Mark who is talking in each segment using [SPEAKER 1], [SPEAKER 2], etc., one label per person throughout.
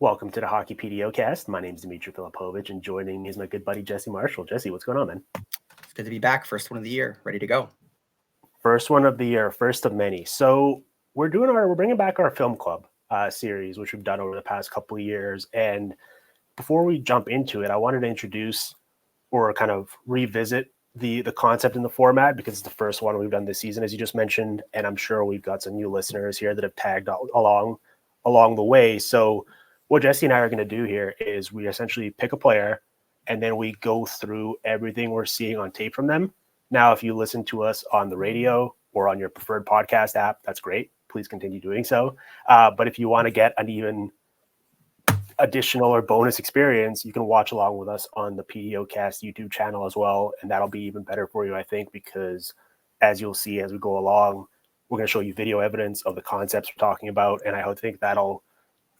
[SPEAKER 1] Welcome to the Hockey PDO-cast. My name is Dmitry Filipovich, and joining me is my good buddy, Jesse Marshall. Jesse, what's going on, man?
[SPEAKER 2] It's good to be back. First one of the year. Ready to go.
[SPEAKER 1] First one of the year, first of many. So we're bringing back our film club series, which we've done over the past couple of years. And before we jump into it, I wanted to introduce or kind of revisit the concept and the format, because it's the first one we've done this season, as you just mentioned. And I'm sure we've got some new listeners here that have tagged along the way. So what Jesse and I are going to do here is we essentially pick a player and then we go through everything we're seeing on tape from them. Now, if you listen to us on the radio or on your preferred podcast app, that's great. Please continue doing so. But if you want to get an even additional or bonus experience, you can watch along with us on the PDO-cast YouTube channel as well. And that'll be even better for you, I think, because as you'll see as we go along, we're going to show you video evidence of the concepts we're talking about. And I think that'll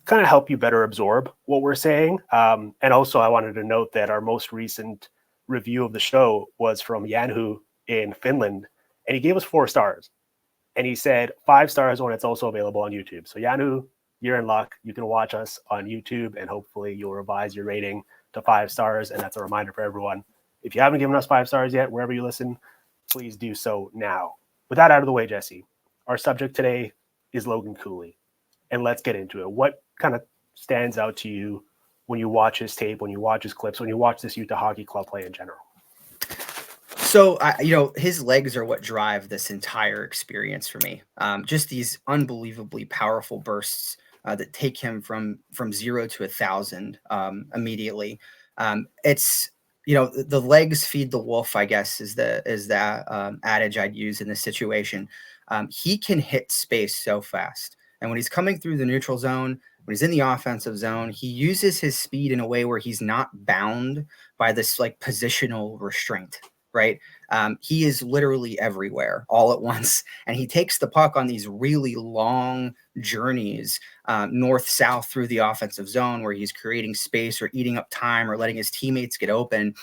[SPEAKER 1] kind of help you better absorb what we're saying. And also, I wanted to note that our most recent review of the show was from Janhu in Finland, and he gave us 4 stars. And he said 5 stars when it's also available on YouTube. So Janhu, you're in luck. You can watch us on YouTube, and hopefully you'll revise your rating to 5 stars. And that's a reminder for everyone. If you haven't given us 5 stars yet, wherever you listen, please do so now. With that out of the way, Jesse, our subject today is Logan Cooley. And let's get into it. What kind of stands out to you when you watch his tape, when you watch his clips, when you watch this Utah Hockey Club play in general?
[SPEAKER 2] So, his legs are what drive this entire experience for me. Just these unbelievably powerful bursts that take him from 0 to 1,000 immediately. It's, the legs feed the wolf, I guess, is that adage I'd use in this situation. He can hit space so fast. And when he's coming through the neutral zone, when he's in the offensive zone, he uses his speed in a way where he's not bound by this like positional restraint, right? He is literally everywhere all at once. And he takes the puck on these really long journeys, north-south through the offensive zone, where he's creating space or eating up time or letting his teammates get open.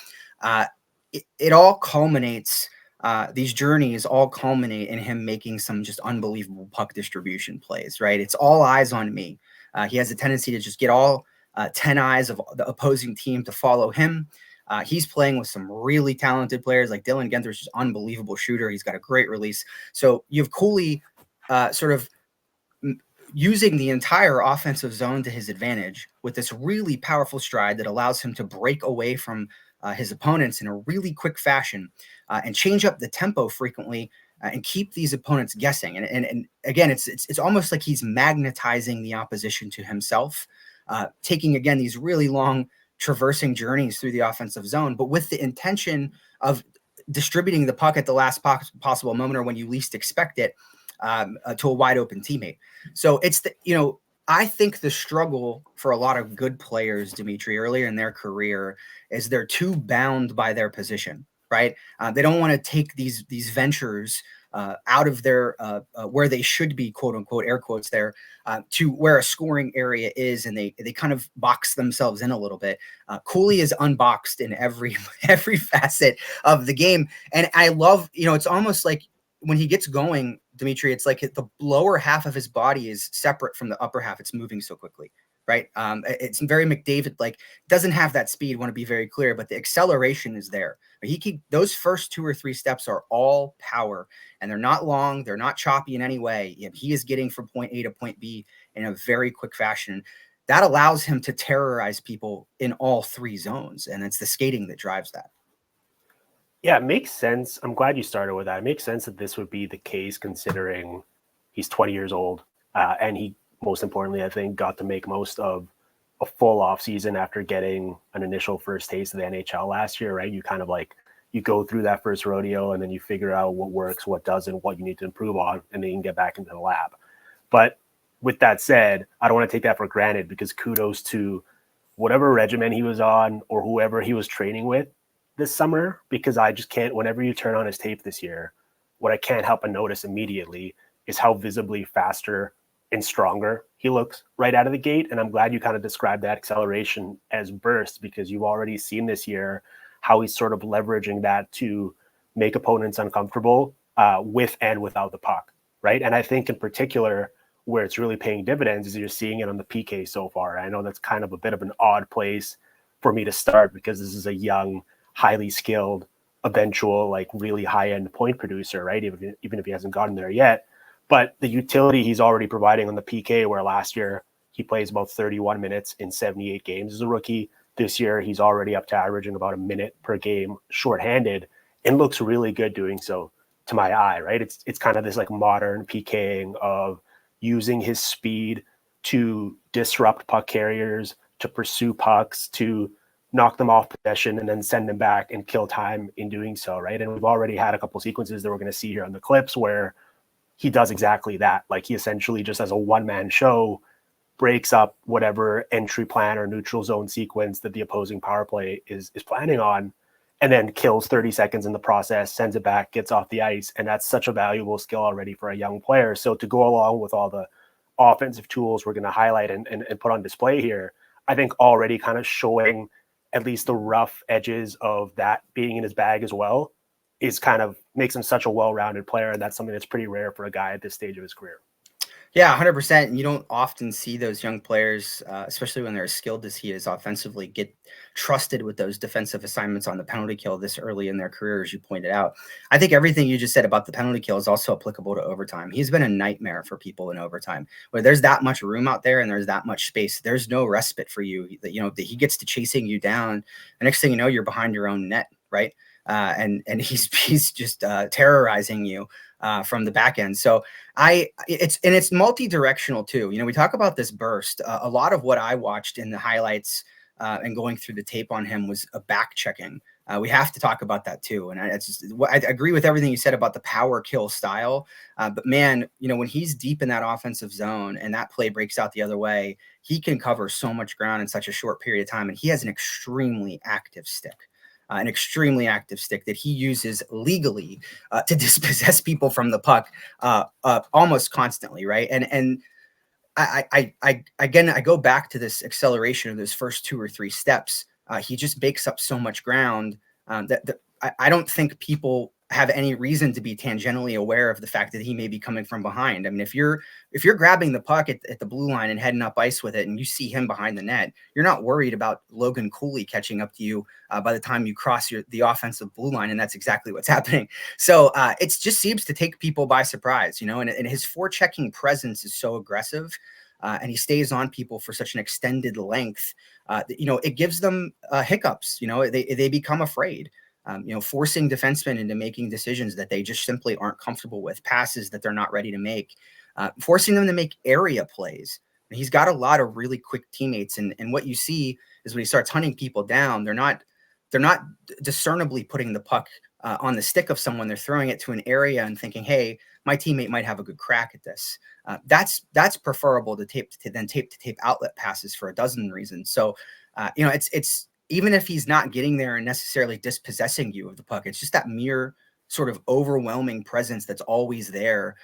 [SPEAKER 2] It all culminates. These journeys all culminate in him making some just unbelievable puck distribution plays, right? It's all eyes on me. He has a tendency to just get all 10 eyes of the opposing team to follow him. He's playing with some really talented players like Dylan Guenther, just unbelievable shooter. He's got a great release. So you have Cooley sort of using the entire offensive zone to his advantage with this really powerful stride that allows him to break away from his opponents in a really quick fashion and change up the tempo frequently and keep these opponents guessing. And again, it's almost like he's magnetizing the opposition to himself, taking, again, these really long traversing journeys through the offensive zone, but with the intention of distributing the puck at the last possible moment or when you least expect it to a wide open teammate. So it's I think the struggle for a lot of good players, Dimitri, earlier in their career is they're too bound by their position, right? They don't want to take these ventures out of their where they should be, quote unquote, air quotes there, to where a scoring area is, and they kind of box themselves in a little bit. Cooley is unboxed in every facet of the game, and I love, it's almost like when he gets going, Dimitri, it's like the lower half of his body is separate from the upper half. It's moving so quickly, right? It's very McDavid, like doesn't have that speed, want to be very clear, but the acceleration is there. Those first 2 or 3 steps are all power, and they're not long. They're not choppy in any way. He is getting from point A to point B in a very quick fashion. That allows him to terrorize people in all 3 zones. And it's the skating that drives that.
[SPEAKER 1] Yeah, it makes sense. I'm glad you started with that. It makes sense that this would be the case considering he's 20 years old. And he, most importantly, I think, got to make most of a full off season after getting an initial first taste of the NHL last year, right? You kind of like, you go through that first rodeo and then you figure out what works, what doesn't, what you need to improve on, and then you can get back into the lab. But with that said, I don't want to take that for granted, because kudos to whatever regimen he was on or whoever he was training with this summer, because I just can't, whenever you turn on his tape this year, what I can't help but notice immediately is how visibly faster and stronger he looks right out of the gate. And I'm glad you kind of described that acceleration as burst, because you've already seen this year how he's sort of leveraging that to make opponents uncomfortable with and without the puck, right? And I think in particular, where it's really paying dividends is you're seeing it on the PK so far. I know that's kind of a bit of an odd place for me to start because this is a young, highly skilled, eventual, like really high end point producer, right? Even if he hasn't gotten there yet. But the utility he's already providing on the PK, where last year he plays about 31 minutes in 78 games as a rookie. This year he's already up to averaging about a minute per game shorthanded and looks really good doing so to my eye, right? It's kind of this like modern PKing of using his speed to disrupt puck carriers, to pursue pucks, to knock them off possession and then send them back and kill time in doing so, right? And we've already had a couple sequences that we're going to see here on the clips where he does exactly that. Like he essentially just as a one-man show breaks up whatever entry plan or neutral zone sequence that the opposing power play is planning on, and then kills 30 seconds in the process, sends it back, gets off the ice. And that's such a valuable skill already for a young player. So to go along with all the offensive tools we're going to highlight and put on display here, I think already kind of showing at least the rough edges of that being in his bag as well is kind of makes him such a well-rounded player. And that's something that's pretty rare for a guy at this stage of his career.
[SPEAKER 2] Yeah, 100%. And you don't often see those young players, especially when they're as skilled as he is offensively, get trusted with those defensive assignments on the penalty kill this early in their career, as you pointed out. I think everything you just said about the penalty kill is also applicable to overtime. He's been a nightmare for people in overtime. Where there's that much room out there and there's that much space, there's no respite for you. That he gets to chasing you down. The next thing you know, you're behind your own net, right? And he's just terrorizing you from the back end. So it's multi-directional too. We talk about this burst. A lot of what I watched in the highlights and going through the tape on him was a back checking. We have to talk about that too. And I agree with everything you said about the power kill style. But man, when he's deep in that offensive zone and that play breaks out the other way, he can cover so much ground in such a short period of time. And he has an extremely active stick. That he uses legally to dispossess people from the puck almost constantly, right? And I go back to this acceleration of those first 2 or 3 steps. He just bakes up so much ground that I don't think people have any reason to be tangentially aware of the fact that he may be coming from behind. I mean, if you're grabbing the puck at the blue line and heading up ice with it and you see him behind the net, you're not worried about Logan Cooley catching up to you by the time you cross the offensive blue line. And that's exactly what's happening. So it just seems to take people by surprise, and his forechecking presence is so aggressive. And he stays on people for such an extended length, it gives them hiccups. They become afraid. Forcing defensemen into making decisions that they just simply aren't comfortable with, passes that they're not ready to make, forcing them to make area plays. And he's got a lot of really quick teammates. And what you see is when he starts hunting people down, they're not discernibly putting the puck on the stick of someone. They're throwing it to an area and thinking, hey, my teammate might have a good crack at this. That's preferable to tape to tape outlet passes for a dozen reasons. So, it's even if he's not getting there and necessarily dispossessing you of the puck, it's just that mere sort of overwhelming presence that's always there.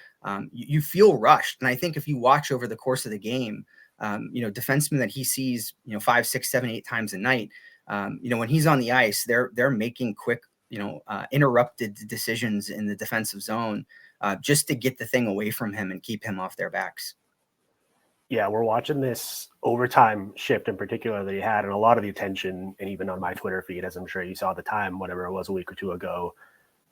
[SPEAKER 2] You feel rushed. And I think if you watch over the course of the game, defensemen that he sees, 5, 6, 7, 8 times a night, when he's on the ice, they're making quick, interrupted decisions in the defensive zone just to get the thing away from him and keep him off their backs.
[SPEAKER 1] Yeah, we're watching this overtime shift in particular that he had, and a lot of the attention, and even on my Twitter feed, as I'm sure you saw at the time, whatever it was a week or two ago,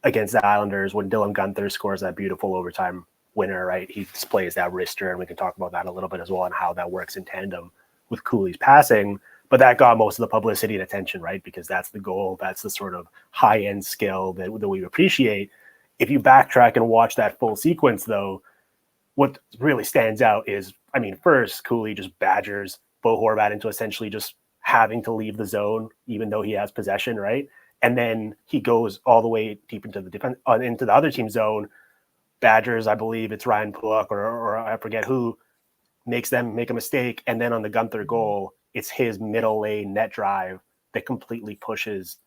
[SPEAKER 1] against the Islanders when Dylan Guenther scores that beautiful overtime winner, right? He displays that wrister, and we can talk about that a little bit as well and how that works in tandem with Cooley's passing. But that got most of the publicity and attention, right? Because that's the goal. That's the sort of high-end skill that we appreciate. If you backtrack and watch that full sequence, though, what really stands out is, first, Cooley just badgers Bo Horvat into essentially just having to leave the zone, even though he has possession, right? And then he goes all the way deep into the defense, into the other team's zone, badgers, I believe it's Ryan Pulock or I forget who, makes them make a mistake. And then on the Guenther goal, it's his middle lane net drive that completely pushes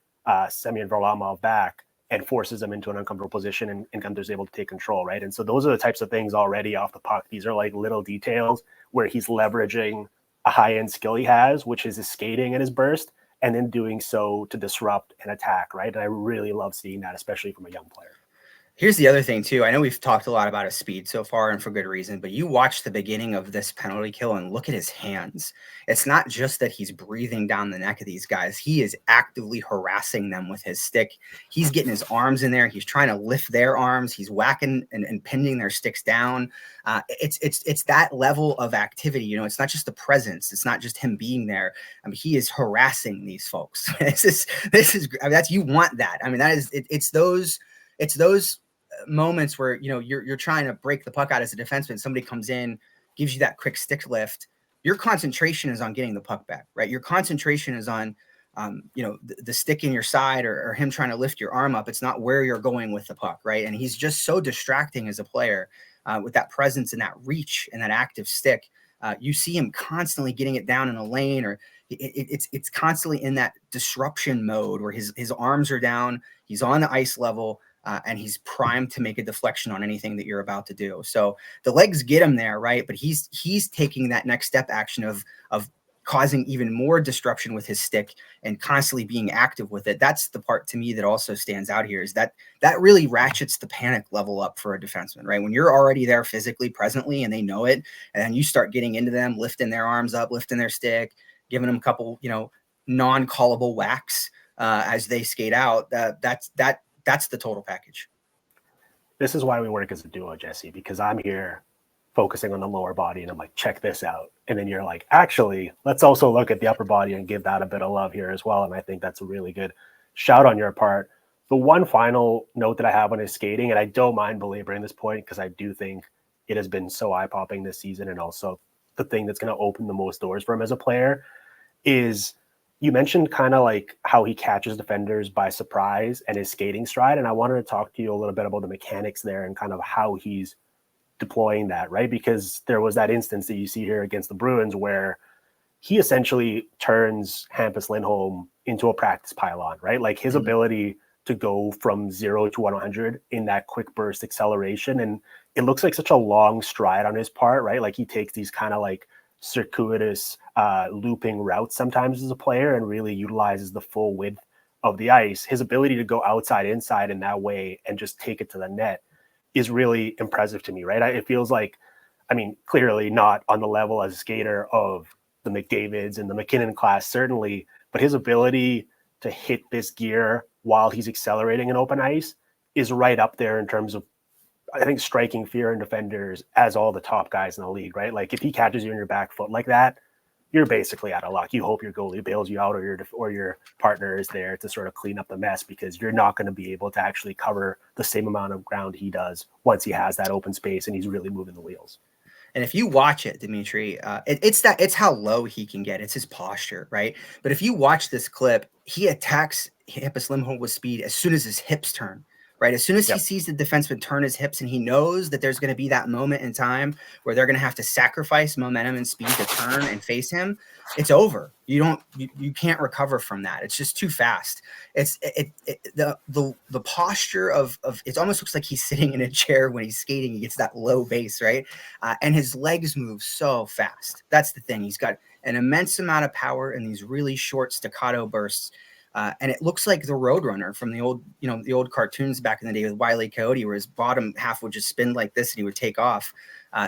[SPEAKER 1] Semyon Varlamov back and forces him into an uncomfortable position, and Gunther's able to take control, right? And so those are the types of things already off the puck. These are like little details where he's leveraging a high-end skill he has, which is his skating and his burst, and then doing so to disrupt and attack, right? And I really love seeing that, especially from a young player.
[SPEAKER 2] Here's the other thing too. I know we've talked a lot about his speed so far and for good reason, but you watch the beginning of this penalty kill and look at his hands. It's not just that he's breathing down the neck of these guys. He is actively harassing them with his stick. He's getting his arms in there. He's trying to lift their arms. He's whacking and pinning their sticks down. It's that level of activity. You know, it's not just the presence. It's not just him being there. I mean, he is harassing these folks. this is, I mean, that's, you want that. I mean, that is, it's those moments where, you know, you're trying to break the puck out as a defenseman. Somebody comes in, gives you that quick stick lift. Your concentration is on getting the puck back, right? Your concentration is on, you know, the stick in your side or him trying to lift your arm up. It's not where you're going with the puck, right? And he's just so distracting as a player with that presence and that reach and that active stick. You see him constantly getting it down in a lane, or it's constantly in that disruption mode where his arms are down, he's on the ice level. And he's primed to make a deflection on anything that you're about to do. So the legs get him there, right? But he's taking that next step action of causing even more disruption with his stick and constantly being active with it. That's the part to me that also stands out here, is that really ratchets the panic level up for a defenseman, right? When you're already there physically, presently, and they know it, and then you start getting into them, lifting their arms up, lifting their stick, giving them a couple, you know, non-callable whacks as they skate out. That's the total package.
[SPEAKER 1] This is why we work as a duo, Jesse, because I'm here focusing on the lower body and I'm like, check this out. And then you're like, actually, let's also look at the upper body and give that a bit of love here as well. And I think that's a really good shout on your part. The one final note that I have on his skating, and I don't mind belaboring this point because I do think it has been so eye-popping this season, and also the thing that's going to open the most doors for him as a player, is you mentioned kind of like how he catches defenders by surprise and his skating stride. And I wanted to talk to you a little bit about the mechanics there and kind of how he's deploying that, right? Because there was that instance that you see here against the Bruins where he essentially turns Hampus Lindholm into a practice pylon, right? Like his ability to go from 0 to 100 in that quick burst acceleration. And it looks like such a long stride on his part, right? Like he takes these kind of like circuitous looping routes sometimes as a player and really utilizes the full width of the ice. His ability to go outside inside in that way and just take it to the net is really impressive to me, right? It feels like, I mean, clearly not on the level as a skater of the McDavids and the McKinnon class, certainly, but his ability to hit this gear while he's accelerating in open ice is right up there in terms of, I think, striking fear in defenders as all the top guys in the league, right? Like if he catches you in your back foot like that, you're basically out of luck. You hope your goalie bails you out, or your partner is there to sort of clean up the mess, because you're not going to be able to actually cover the same amount of ground he does once he has that open space and he's really moving the wheels.
[SPEAKER 2] And if you watch it, Dimitri, it's how low he can get. It's his posture, right? But if you watch this clip, he attacks Hampus Lindholm with speed as soon as his hips turn, right? As soon as he sees the defenseman turn his hips, and he knows that there's going to be that moment in time where they're going to have to sacrifice momentum and speed to turn and face him, it's over. You can't recover from that. It's just too fast. The posture of it almost looks like he's sitting in a chair when he's skating. He gets that low base, right? And his legs move so fast. That's the thing. He's got an immense amount of power in these really short staccato bursts. And it looks like the Roadrunner from the old cartoons back in the day with Wile E. Coyote, where his bottom half would just spin like this and he would take off.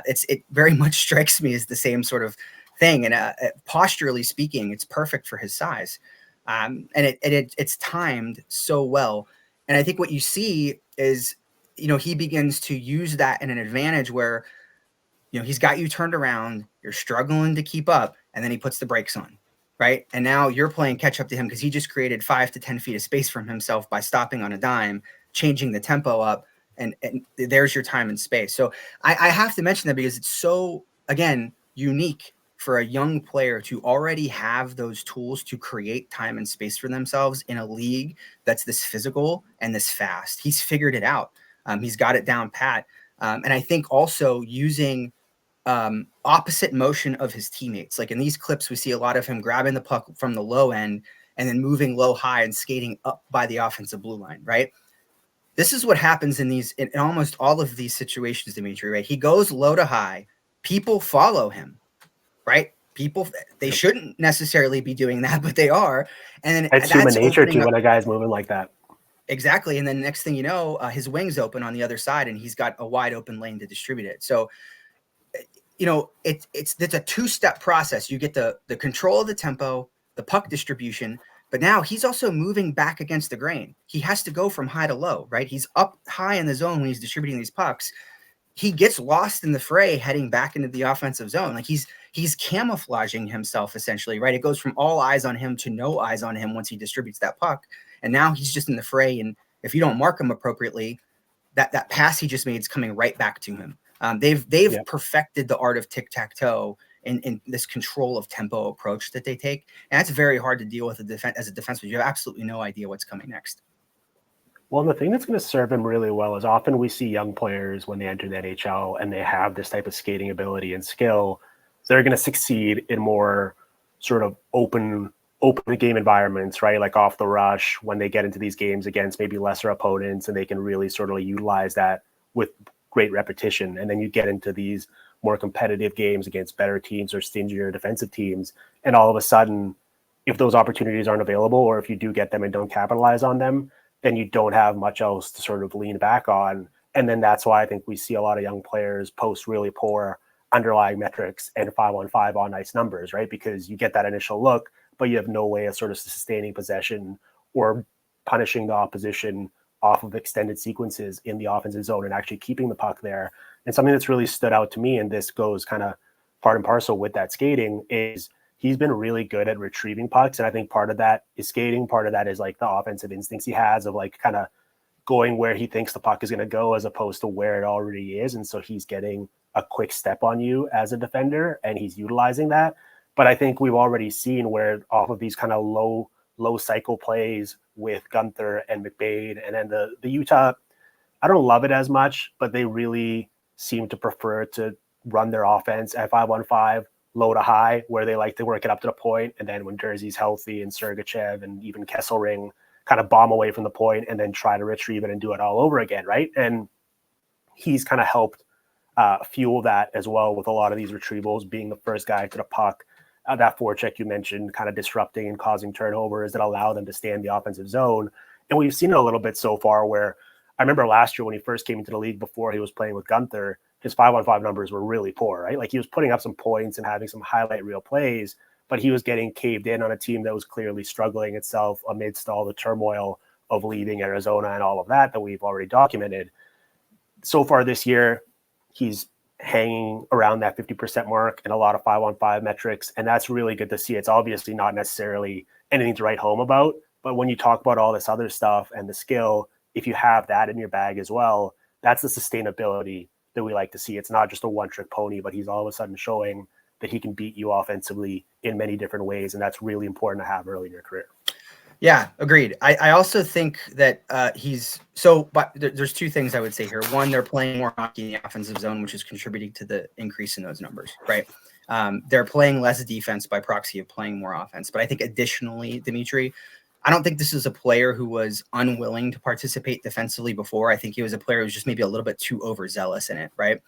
[SPEAKER 2] It very much strikes me as the same sort of thing. And posturally speaking, it's perfect for his size. And it's timed so well. And I think what you see is, he begins to use that in an advantage where, he's got you turned around, you're struggling to keep up, and then he puts the brakes on. Right. And now you're playing catch up to him because he just created 5 to 10 feet of space from himself by stopping on a dime, changing the tempo up. And there's your time and space. So I have to mention that because it's so, again, unique for a young player to already have those tools to create time and space for themselves in a league that's this physical and this fast. He's figured it out. He's got it down pat. And I think also using opposite motion of his teammates. Like in these clips, we see a lot of him grabbing the puck from the low end and then moving low high and skating up by the offensive blue line, right? This is what happens in almost all of these situations, Dimitri, right? He goes low to high. People follow him, right? They shouldn't necessarily be doing that, but they are. And then
[SPEAKER 1] it's human nature too when a guy's moving like that.
[SPEAKER 2] Exactly. And then next thing you know, his wings open on the other side and he's got a wide open lane to distribute it. So, it's a two-step process. You get the control of the tempo, the puck distribution, but now he's also moving back against the grain. He has to go from high to low, right? He's up high in the zone when he's distributing these pucks. He gets lost in the fray heading back into the offensive zone. Like he's camouflaging himself essentially, right? It goes from all eyes on him to no eyes on him once he distributes that puck. And now he's just in the fray. And if you don't mark him appropriately, that pass he just made is coming right back to him. They've perfected the art of tic-tac-toe in this control of tempo approach that they take. And that's very hard to deal with as a defenseman. You have absolutely no idea what's coming next.
[SPEAKER 1] Well, the thing that's going to serve him really well is often we see young players when they enter the NHL and they have this type of skating ability and skill, they're going to succeed in more sort of open game environments, right? Like off the rush when they get into these games against maybe lesser opponents and they can really sort of utilize that with great repetition. And then you get into these more competitive games against better teams or stingier defensive teams. And all of a sudden, if those opportunities aren't available, or if you do get them and don't capitalize on them, then you don't have much else to sort of lean back on. And then that's why I think we see a lot of young players post really poor underlying metrics and 5-on-5 on ice numbers, right? Because you get that initial look, but you have no way of sort of sustaining possession or punishing the opposition off of extended sequences in the offensive zone and actually keeping the puck there. And something that's really stood out to me, and this goes kind of part and parcel with that skating, is he's been really good at retrieving pucks. And I think part of that is skating. Part of that is like the offensive instincts he has of like kind of going where he thinks the puck is going to go as opposed to where it already is. And so he's getting a quick step on you as a defender and he's utilizing that. But I think we've already seen where off of these kind of low cycle plays with Guenther and McBain, and then the Utah, I don't love it as much, but they really seem to prefer to run their offense at 5-on-5, low to high, where they like to work it up to the point, and then when Jersey's healthy and Sergachev and even Kesselring kind of bomb away from the point and then try to retrieve it and do it all over again, right? And he's kind of helped fuel that as well with a lot of these retrievals, being the first guy to the puck. That forecheck you mentioned, kind of disrupting and causing turnovers that allow them to stay in the offensive zone. And we've seen it a little bit so far where I remember last year when he first came into the league before he was playing with Guenther, his 5-on-5 numbers were really poor, right? Like he was putting up some points and having some highlight reel plays, but he was getting caved in on a team that was clearly struggling itself amidst all the turmoil of leaving Arizona and all of that we've already documented. So far this year, he's hanging around that 50% mark and a lot of 5-on-5 metrics. And that's really good to see. It's obviously not necessarily anything to write home about, but when you talk about all this other stuff and the skill, if you have that in your bag as well, that's the sustainability that we like to see. It's not just a one-trick pony, but he's all of a sudden showing that he can beat you offensively in many different ways. And that's really important to have early in your career.
[SPEAKER 2] Yeah, agreed. I also think that but there's two things I would say here. One, they're playing more hockey in the offensive zone, which is contributing to the increase in those numbers, right? They're playing less defense by proxy of playing more offense. But I think additionally, Dimitri, I don't think this is a player who was unwilling to participate defensively before. I think he was a player who was just maybe a little bit too overzealous in it, right?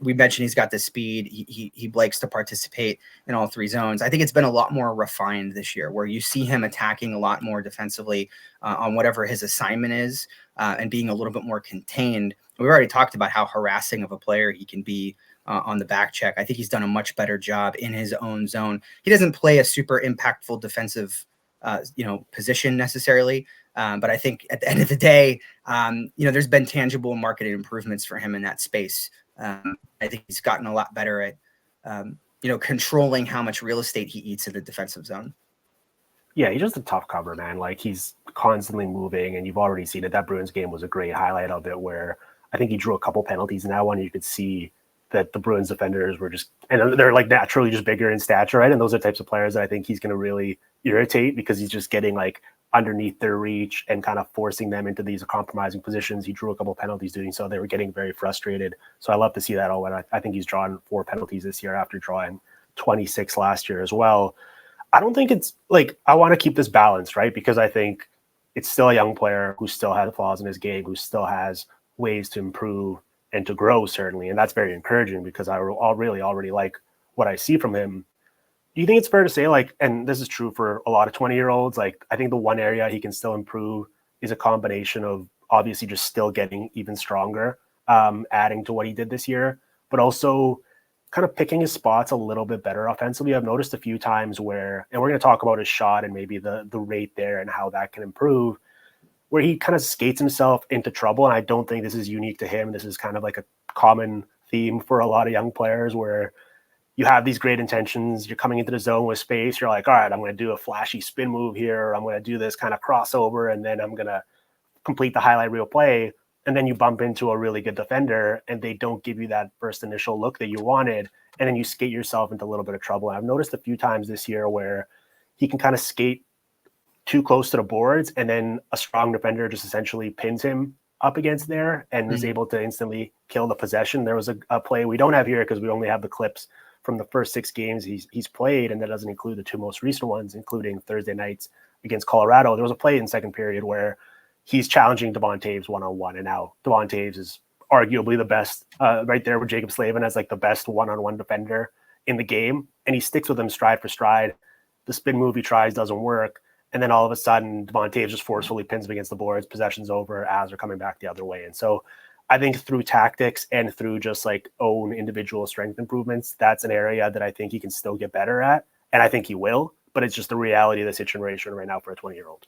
[SPEAKER 2] We mentioned he's got the speed. He likes to participate in all three zones. I think it's been a lot more refined this year, where you see him attacking a lot more defensively on whatever his assignment is and being a little bit more contained. We already talked about how harassing of a player he can be on the back check. I think he's done a much better job in his own zone. He doesn't play a super impactful defensive position necessarily. But I think at the end of the day, there's been tangible marketed improvements for him in that space. I think he's gotten a lot better at, controlling how much real estate he eats in the defensive zone.
[SPEAKER 1] Yeah, he's just a tough cover, man. Like he's constantly moving, and you've already seen it. That Bruins game was a great highlight of it, where I think he drew a couple penalties in that one. You could see that the Bruins defenders were and they're like naturally just bigger in stature, right? And those are the types of players that I think he's going to really irritate because he's just getting like underneath their reach and kind of forcing them into these compromising positions. He drew a couple penalties doing so. They were getting very frustrated. So I love to see that. I think he's drawn 4 penalties this year after drawing 26 last year as well. I don't think it's like, I want to keep this balanced, right? Because I think it's still a young player who still has flaws in his game, who still has ways to improve and to grow, certainly. And that's very encouraging because I really already like what I see from him. Do you think it's fair to say, like, and this is true for a lot of 20-year-olds, like, I think the one area he can still improve is a combination of obviously just still getting even stronger, adding to what he did this year, but also kind of picking his spots a little bit better offensively. I've noticed a few times where, and we're going to talk about his shot and maybe the rate there and how that can improve, where he kind of skates himself into trouble. And I don't think this is unique to him. This is kind of like a common theme for a lot of young players where you have these great intentions. You're coming into the zone with space. You're like, all right, I'm going to do a flashy spin move here. Or I'm going to do this kind of crossover, and then I'm going to complete the highlight reel play. And then you bump into a really good defender and they don't give you that first initial look that you wanted. And then you skate yourself into a little bit of trouble. And I've noticed a few times this year where he can kind of skate too close to the boards and then a strong defender just essentially pins him up against there and is able to instantly kill the possession. There was a play we don't have here because we only have the clips from the first 6 games he's played, and that doesn't include the 2 most recent ones, including Thursday nights against Colorado. There was a play in second period where he's challenging Devon Toews one-on-one, and now Devon Toews is arguably the best, right there with Jacob Slavin as like the best one-on-one defender in the game, and he sticks with him stride for stride. The spin move he tries doesn't work, and then all of a sudden Devon Toews just forcefully pins him against the boards, possession's over as they're coming back the other way. And so I think through tactics and through just like own individual strength improvements, that's an area that I think he can still get better at, and I think he will, but it's just the reality of the situation right now for a 20-year-old.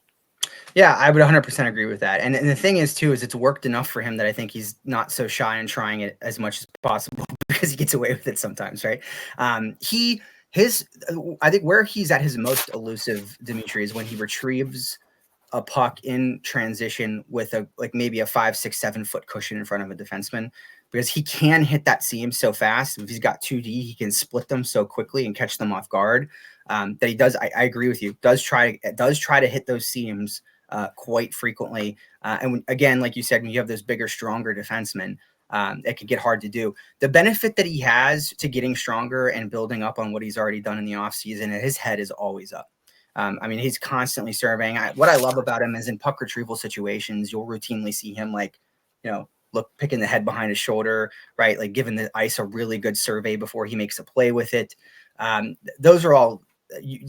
[SPEAKER 2] Yeah, I would 100% agree with that. And the thing is, too, is it's worked enough for him that I think he's not so shy in trying it as much as possible because he gets away with it sometimes, right? I think where he's at his most elusive, Dimitri, is when he retrieves a puck in transition with maybe a 5, 6, 7 foot cushion in front of a defenseman, because he can hit that seam so fast. If he's got 2D, he can split them so quickly and catch them off guard. That he does. I agree with you. Does try to hit those seams quite frequently. And again, like you said, when you have those bigger, stronger defensemen, it could get hard to do. The benefit that he has to getting stronger and building up on what he's already done in the offseason, his head is always up. I mean, he's constantly surveying. What I love about him is in puck retrieval situations, you'll routinely see him picking the head behind his shoulder, right? Like giving the ice a really good survey before he makes a play with it. Those are all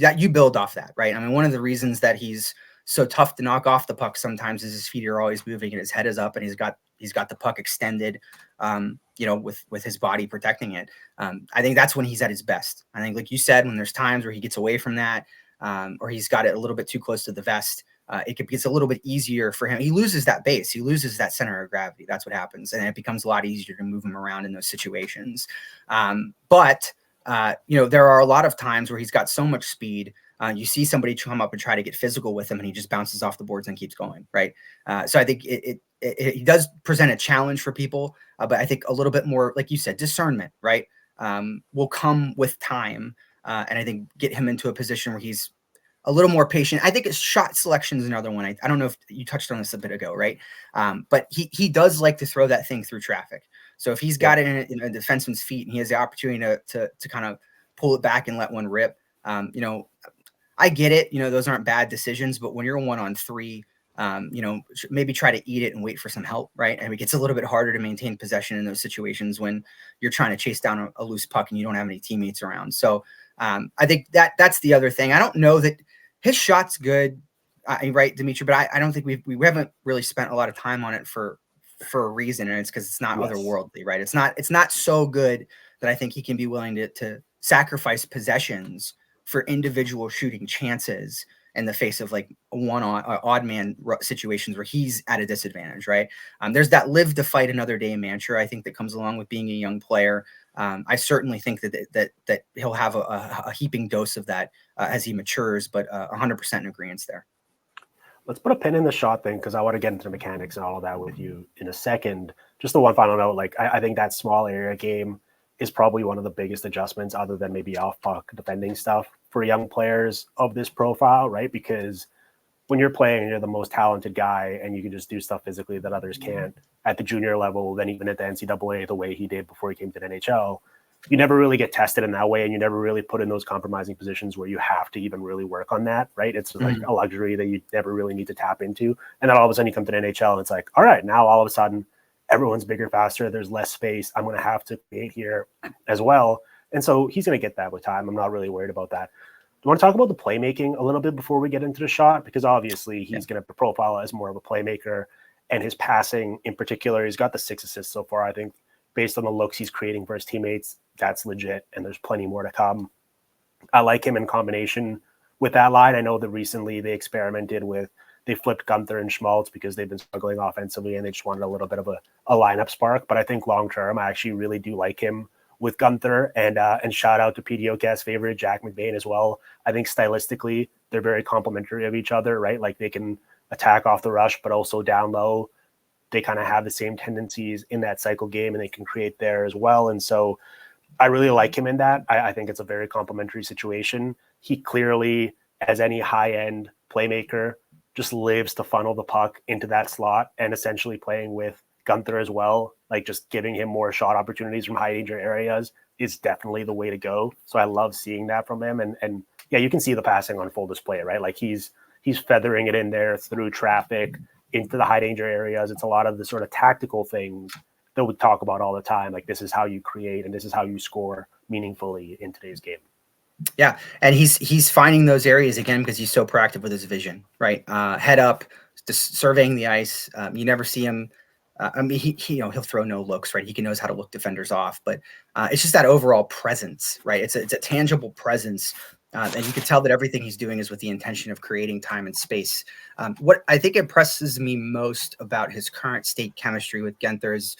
[SPEAKER 2] that you build off that, right? I mean, one of the reasons that he's so tough to knock off the puck sometimes is his feet are always moving and his head is up and he's got the puck extended, with his body protecting it. I think that's when he's at his best. I think, like you said, when there's times where he gets away from that, or he's got it a little bit too close to the vest, it's a little bit easier for him. He loses that base. He loses that center of gravity. That's what happens. And it becomes a lot easier to move him around in those situations. But there are a lot of times where he's got so much speed. You see somebody come up and try to get physical with him and he just bounces off the boards and keeps going. Right. So I think it does present a challenge for people, but I think a little bit more, like you said, discernment, right, will come with time. And I think get him into a position where he's a little more patient. I think his shot selection is another one. I don't know if you touched on this a bit ago, right? But he does like to throw that thing through traffic. So if he's got it in a defenseman's feet and he has the opportunity to kind of pull it back and let one rip, I get it. Those aren't bad decisions, but when you're 1-on-3, maybe try to eat it and wait for some help, right? And it gets a little bit harder to maintain possession in those situations when you're trying to chase down a loose puck and you don't have any teammates around. So I think that's the other thing. I don't know that his shot's good, right, Dimitri, but I don't think we haven't really spent a lot of time on it for a reason, and it's because it's not otherworldly, right? It's not so good that I think he can be willing to sacrifice possessions for individual shooting chances in the face of like odd man situations where he's at a disadvantage, right? There's that live to fight another day mantra, I think, that comes along with being a young player. I certainly think that he'll have a heaping dose of that as he matures, but 100% in agreement there.
[SPEAKER 1] Let's put a pin in the shot thing because I want to get into the mechanics and all of that with you in a second. Just the one final note, I think that small area game is probably one of the biggest adjustments other than maybe off puck defending stuff for young players of this profile, right? Because when you're playing and you're the most talented guy and you can just do stuff physically that others can't at the junior level, then even at the NCAA, the way he did before he came to the NHL, you never really get tested in that way. And you never really put in those compromising positions where you have to even really work on that, right? It's like a luxury that you never really need to tap into. And then all of a sudden you come to the NHL and it's like, all right, now all of a sudden everyone's bigger, faster. There's less space. I'm going to have to create here as well. And so he's going to get that with time. I'm not really worried about that. you want to talk about the playmaking a little bit before we get into the shot? Because obviously he's going to profile as more of a playmaker, and his passing in particular, he's got the 6 assists so far. I think based on the looks he's creating for his teammates, that's legit, and there's plenty more to come. I like him in combination with that line. I know that recently they flipped Guenther and Schmaltz because they've been struggling offensively and they just wanted a little bit of a lineup spark. But I think long term, I actually really do like him with Guenther, and shout out to PDOcast favorite Jack McBain as well. I think stylistically they're very complementary of each other, right? Like they can attack off the rush, but also down low. They kind of have the same tendencies in that cycle game, and they can create there as well. And so I really like him in that. I think it's a very complimentary situation. He clearly, as any high-end playmaker, just lives to funnel the puck into that slot, and essentially playing with Guenther as well, like just giving him more shot opportunities from high danger areas is definitely the way to go. So I love seeing that from him. And yeah, you can see the passing on full display, right? Like he's feathering it in there through traffic into the high danger areas. It's a lot of the sort of tactical things that we talk about all the time. Like this is how you create and this is how you score meaningfully in today's game.
[SPEAKER 2] Yeah, and he's finding those areas again because he's so proactive with his vision, right? Head up, just surveying the ice. You never see him. I mean, he'll throw no looks, right? He knows how to look defenders off, but it's just that overall presence, right? It's a tangible presence, and you can tell that everything he's doing is with the intention of creating time and space. What I think impresses me most about his current state chemistry with Guenther is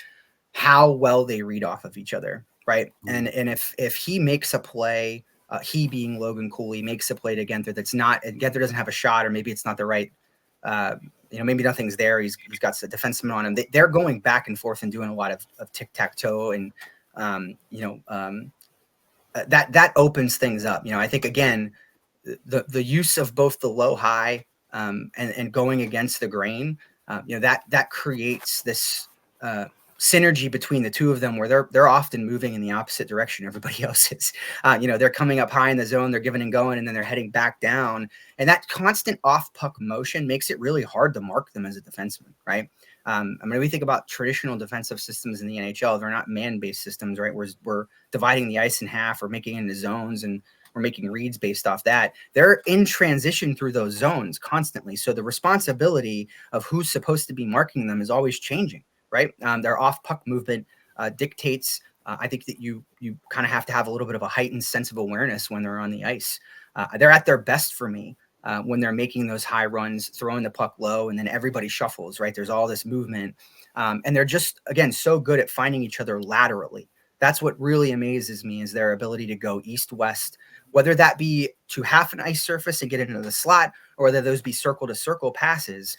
[SPEAKER 2] how well they read off of each other, right? And if he makes a play. He being Logan Cooley makes a play to Guenther that's not, and Guenther doesn't have a shot, or maybe it's not the right, maybe nothing's there. He's got the defenseman on him. They're going back and forth and doing a lot of tic-tac-toe, and that opens things up. I think again, the use of both the low high and going against the grain, that creates this synergy between the two of them, where they're often moving in the opposite direction everybody else is. They're coming up high in the zone, they're giving and going, and then they're heading back down. And that constant off puck motion makes it really hard to mark them as a defenseman, right? We think about traditional defensive systems in the NHL. They're not man-based systems, right? We're dividing the ice in half or making it into zones, and we're making reads based off that. They're in transition through those zones constantly. So the responsibility of who's supposed to be marking them is always changing. Right, their off puck movement dictates. I think that you kind of have to have a little bit of a heightened sense of awareness when they're on the ice. They're at their best for me when they're making those high runs, throwing the puck low, and then everybody shuffles. Right, there's all this movement, and they're just again so good at finding each other laterally. That's what really amazes me, is their ability to go east-west, whether that be to half an ice surface and get into the slot, or whether those be circle-to-circle passes.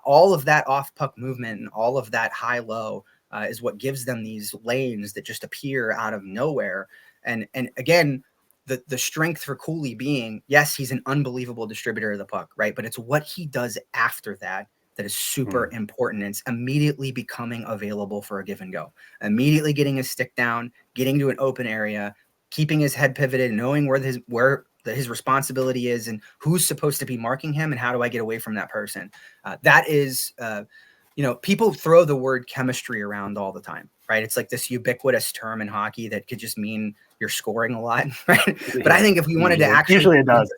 [SPEAKER 2] All of that off-puck movement and all of that high-low is what gives them these lanes that just appear out of nowhere. And again, the strength for Cooley being, yes, he's an unbelievable distributor of the puck, right? But it's what he does after that is super important. It's immediately becoming available for a give and go, immediately getting his stick down, getting to an open area, keeping his head pivoted, knowing where his responsibility is and who's supposed to be marking him and how do I get away from that person. That is, people throw the word chemistry around all the time, right? It's like this ubiquitous term in hockey that could just mean you're scoring a lot, right? But I think if we wanted to actually,
[SPEAKER 1] usually it does.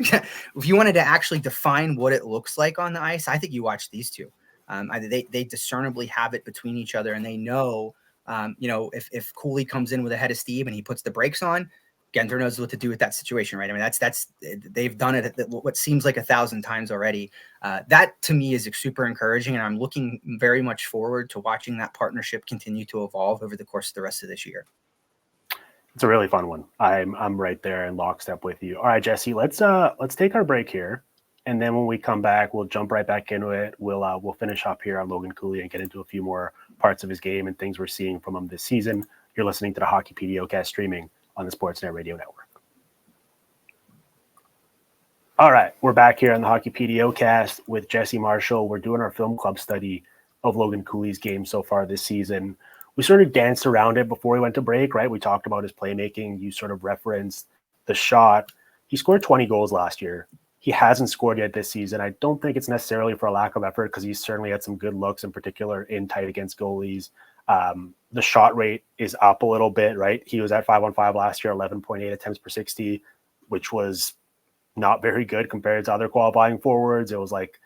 [SPEAKER 2] If you wanted to actually define what it looks like on the ice, I think you watch these two. They discernibly have it between each other, and they know, if Cooley comes in with a head of steam and he puts the brakes on, Guenther knows what to do with that situation, right? I mean, that's they've done it what seems like 1,000 times already. That to me is super encouraging, and I'm looking very much forward to watching that partnership continue to evolve over the course of the rest of this year.
[SPEAKER 1] It's a really fun one. I'm right there in lockstep with you. All right, Jesse, let's take our break here, and then when we come back, we'll jump right back into it. We'll finish up here on Logan Cooley and get into a few more parts of his game and things we're seeing from him this season. You're listening to the Hockey PDOcast streaming on the Sportsnet Radio Network. All right, we're back here on the Hockey PDOcast with Jesse Marshall. We're doing our film club study of Logan Cooley's game so far this season. We sort of danced around it before we went to break, right? We talked about his playmaking. You sort of referenced the shot. He scored 20 goals last year. He hasn't scored yet this season. I don't think it's necessarily for a lack of effort, because he's certainly had some good looks, in particular in tight against goalies. The shot rate is up a little bit, right? He was at 5-on-5 last year, 11.8 attempts per 60, which was not very good compared to other qualifying forwards. It was like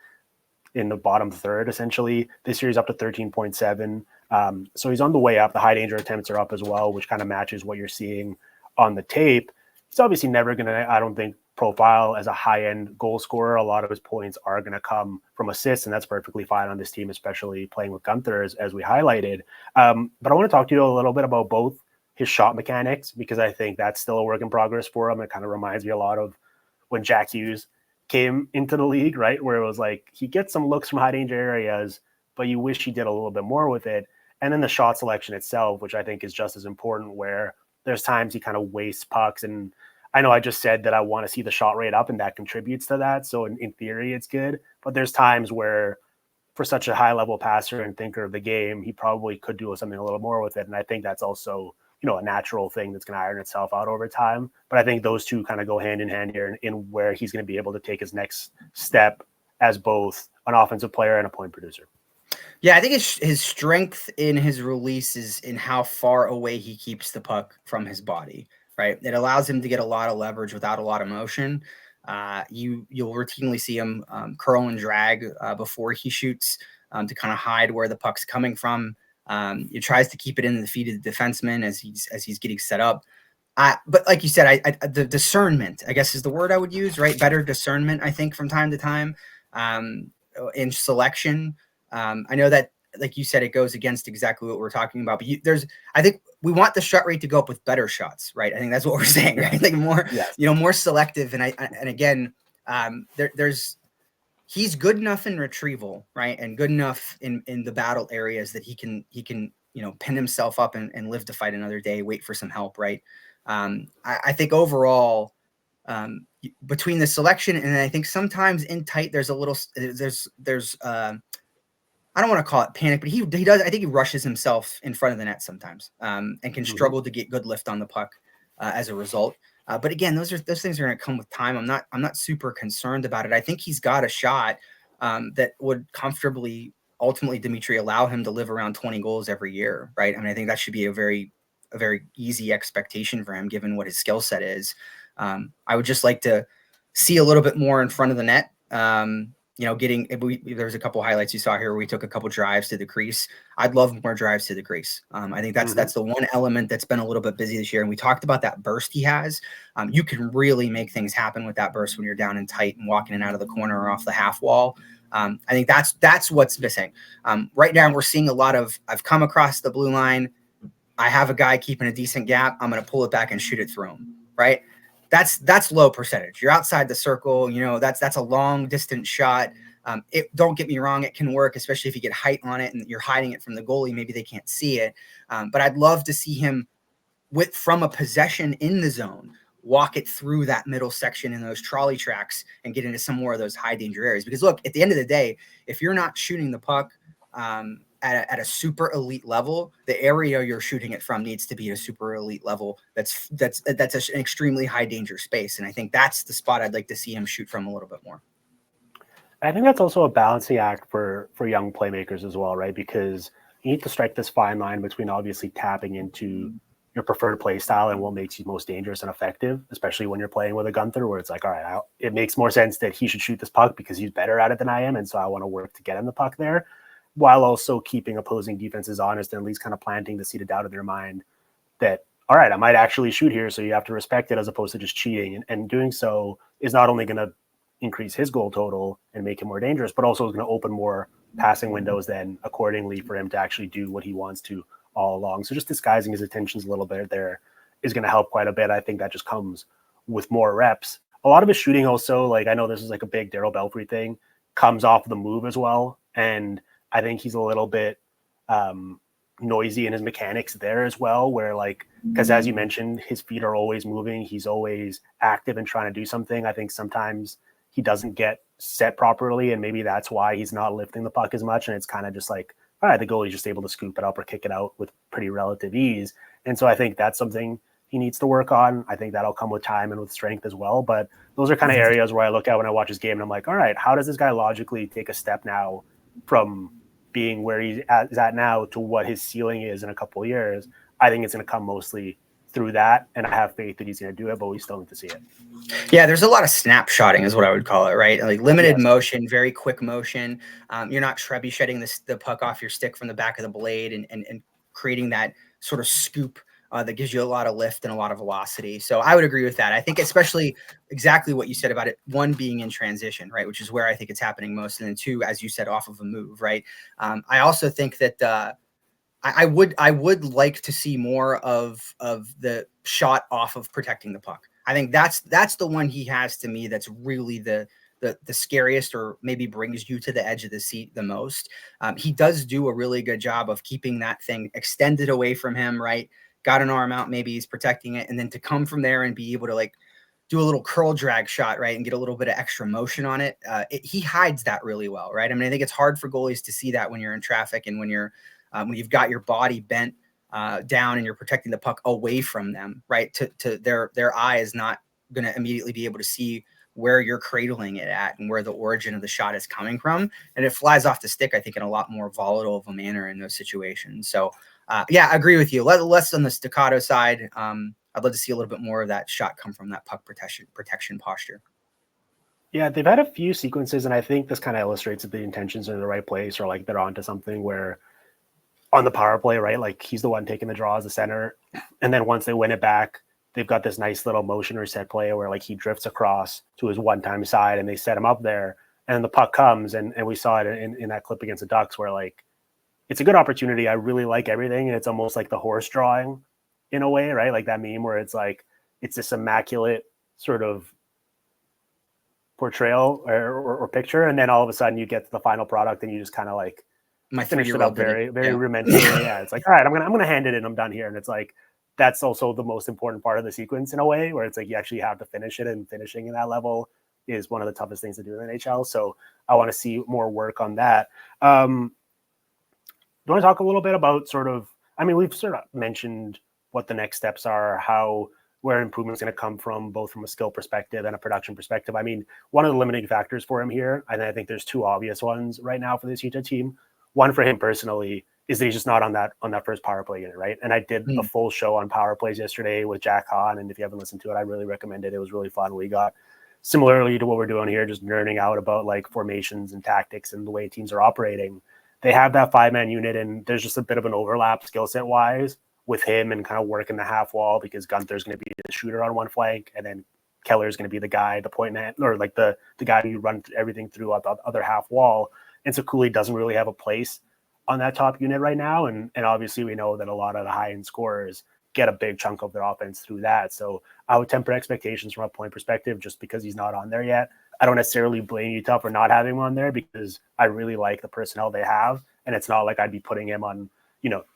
[SPEAKER 1] in the bottom third, essentially. This year he's up to 13.7. So he's on the way up. The high danger attempts are up as well, which kind of matches what you're seeing on the tape. He's obviously never going to, I don't think, profile as a high-end goal scorer. A lot of his points are going to come from assists, and that's perfectly fine on this team, especially playing with Guenther, as we highlighted. But I want to talk to you a little bit about both his shot mechanics, because I think that's still a work in progress for him. It kind of reminds me a lot of when Jack Hughes came into the league, right? Where it was like he gets some looks from high danger areas, but you wish he did a little bit more with it. And then the shot selection itself, which I think is just as important, where there's times he kind of wastes pucks. And I know I just said that I want to see the shot rate up, and that contributes to that. So in theory, it's good. But there's times where for such a high level passer and thinker of the game, he probably could do something a little more with it. And I think that's also, a natural thing that's going to iron itself out over time. But I think those two kind of go hand in hand here in where he's going to be able to take his next step as both an offensive player and a point producer.
[SPEAKER 2] Yeah, I think his strength in his release is in how far away he keeps the puck from his body, right? It allows him to get a lot of leverage without a lot of motion. You'll routinely see him curl and drag before he shoots to kind of hide where the puck's coming from. He tries to keep it in the feet of the defenseman as he's getting set up. But like you said, the discernment, I guess, is the word I would use, right? Better discernment, I think, from time to time in selection. I know that, like you said, it goes against exactly what we're talking about. But I think we want the shot rate to go up with better shots, right? I think that's what we're saying, right? Like more,
[SPEAKER 1] yes.
[SPEAKER 2] More selective. And again, he's good enough in retrieval, right? And good enough in the battle areas that he can, pin himself up and live to fight another day, wait for some help, right? I think overall, between the selection and I think sometimes in tight, there's a little, there's I don't want to call it panic, but he does. I think he rushes himself in front of the net sometimes, and can struggle to get good lift on the puck as a result. But again, those things are going to come with time. I'm not super concerned about it. I think he's got a shot that would comfortably, ultimately, Dimitri, allow him to live around 20 goals every year, right? I mean, I think that should be a very easy expectation for him, given what his skill set is. I would just like to see a little bit more in front of the net. There's a couple highlights you saw here where we took a couple drives to the crease. I'd love more drives to the crease. I think that's the one element that's been a little bit busy this year. And we talked about that burst he has. You can really make things happen with that burst when you're down and tight and walking in out of the corner or off the half wall. I think that's what's missing. Right now we're seeing a lot of, I've come across the blue line. I have a guy keeping a decent gap. I'm going to pull it back and shoot it through him. Right. That's low percentage. You're outside the circle. That's a long distance shot. Don't get me wrong. It can work, especially if you get height on it and you're hiding it from the goalie. Maybe they can't see it. But I'd love to see him from a possession in the zone, walk it through that middle section in those trolley tracks and get into some more of those high danger areas. Because look, at the end of the day, if you're not shooting the puck, at a super elite level, the area you're shooting it from needs to be a super elite level. That's an extremely high danger space. And I think that's the spot I'd like to see him shoot from a little bit more.
[SPEAKER 1] I think that's also a balancing act for young playmakers as well, right? Because you need to strike this fine line between obviously tapping into your preferred play style and what makes you most dangerous and effective, especially when you're playing with a Guenther, where it's like, all right, it makes more sense that he should shoot this puck because he's better at it than I am. And so I want to work to get him the puck there, while also keeping opposing defenses honest and at least kind of planting the seed of doubt in their mind that, all right, I might actually shoot here, so you have to respect it as opposed to just cheating. And doing so is not only going to increase his goal total and make him more dangerous, but also is going to open more passing windows then accordingly for him to actually do what he wants to all along. So just disguising his intentions a little bit there is going to help quite a bit. I think that just comes with more reps. A lot of his shooting also, like I know this is like a big Darryl Belfry thing, comes off the move as well. And I think he's a little bit noisy in his mechanics there as well, where because as you mentioned, his feet are always moving. He's always active and trying to do something. I think sometimes he doesn't get set properly, and maybe that's why he's not lifting the puck as much. And it's kind of just like, all right, the goalie's just able to scoop it up or kick it out with pretty relative ease. And so I think that's something he needs to work on. I think that'll come with time and with strength as well. But those are kind of areas where I look at when I watch his game and I'm like, all right, how does this guy logically take a step now from being where he's at now to what his ceiling is in a couple of years? I think it's going to come mostly through that, and I have faith that he's going to do it, but we still need to see it.
[SPEAKER 2] Yeah, there's a lot of snapshotting is what I would call it, right? Like limited motion, very quick motion. You're not trebucheting the puck off your stick from the back of the blade and creating that sort of scoop that gives you a lot of lift and a lot of velocity. So I would agree with that. I think especially exactly what you said about it, one, being in transition, right, which is where I think it's happening most, and then two, as you said, off of a move, right? I also think that I would like to see more of the shot off of protecting the puck. I think that's the one he has to me that's really the scariest, or maybe brings you to the edge of the seat the most. He does do a really good job of keeping that thing extended away from him, right? Got an arm out, maybe he's protecting it, and then to come from there and be able to like do a little curl drag shot, right, and get a little bit of extra motion on it. He hides that really well, right? I mean, I think it's hard for goalies to see that when you're in traffic and when you've got your body bent down and you're protecting the puck away from them, right? To their eye is not going to immediately be able to see where you're cradling it at and where the origin of the shot is coming from. And it flies off the stick, I think, in a lot more volatile of a manner in those situations. So yeah, I agree with you. Less on the staccato side. I'd love to see a little bit more of that shot come from that puck protection posture.
[SPEAKER 1] Yeah, they've had a few sequences, and I think this kind of illustrates that the intentions are in the right place, or like they're onto something where on the power play, right? Like he's the one taking the draw as the center. And then once they win it back, they've got this nice little motion or set play where like he drifts across to his one-time side and they set him up there. And the puck comes, and we saw it in that clip against the Ducks where like it's a good opportunity. I really like everything. And it's almost like the horse drawing in a way, right? Like that meme where it's like it's this immaculate sort of portrayal or picture. And then all of a sudden you get to the final product and you just kind of like,
[SPEAKER 2] my
[SPEAKER 1] finished it up very rudimentary. Yeah, it's like, all right, I'm gonna hand it in. I'm done here. And it's like that's also the most important part of the sequence in a way, where it's like you actually have to finish it, and finishing in that level is one of the toughest things to do in the NHL. So I want to see more work on that. Do you want to talk a little bit about sort of? I mean, we've sort of mentioned what the next steps are, where improvement's going to come from, both from a skill perspective and a production perspective. I mean, one of the limiting factors for him here, and I think there's two obvious ones right now for this Utah team. One for him personally is that he's just not on that first power play unit, right? And I did a full show on power plays yesterday with Jack Hahn, and if you haven't listened to it, I really recommend it. It was really fun. We got, similarly to what we're doing here, just nerding out about like formations and tactics and the way teams are operating. They have that 5-man unit, and there's just a bit of an overlap skill set wise with him and kind of working the half wall, because Guenther's going to be the shooter on one flank, and then Keller's going to be the guy, the point man, or like the guy who you run everything through on the other half wall. And so Cooley doesn't really have a place on that top unit right now. And obviously we know that a lot of the high-end scorers get a big chunk of their offense through that. So I would temper expectations from a point perspective just because he's not on there yet. I don't necessarily blame Utah for not having him on there, because I really like the personnel they have. And it's not like I'd be putting him on,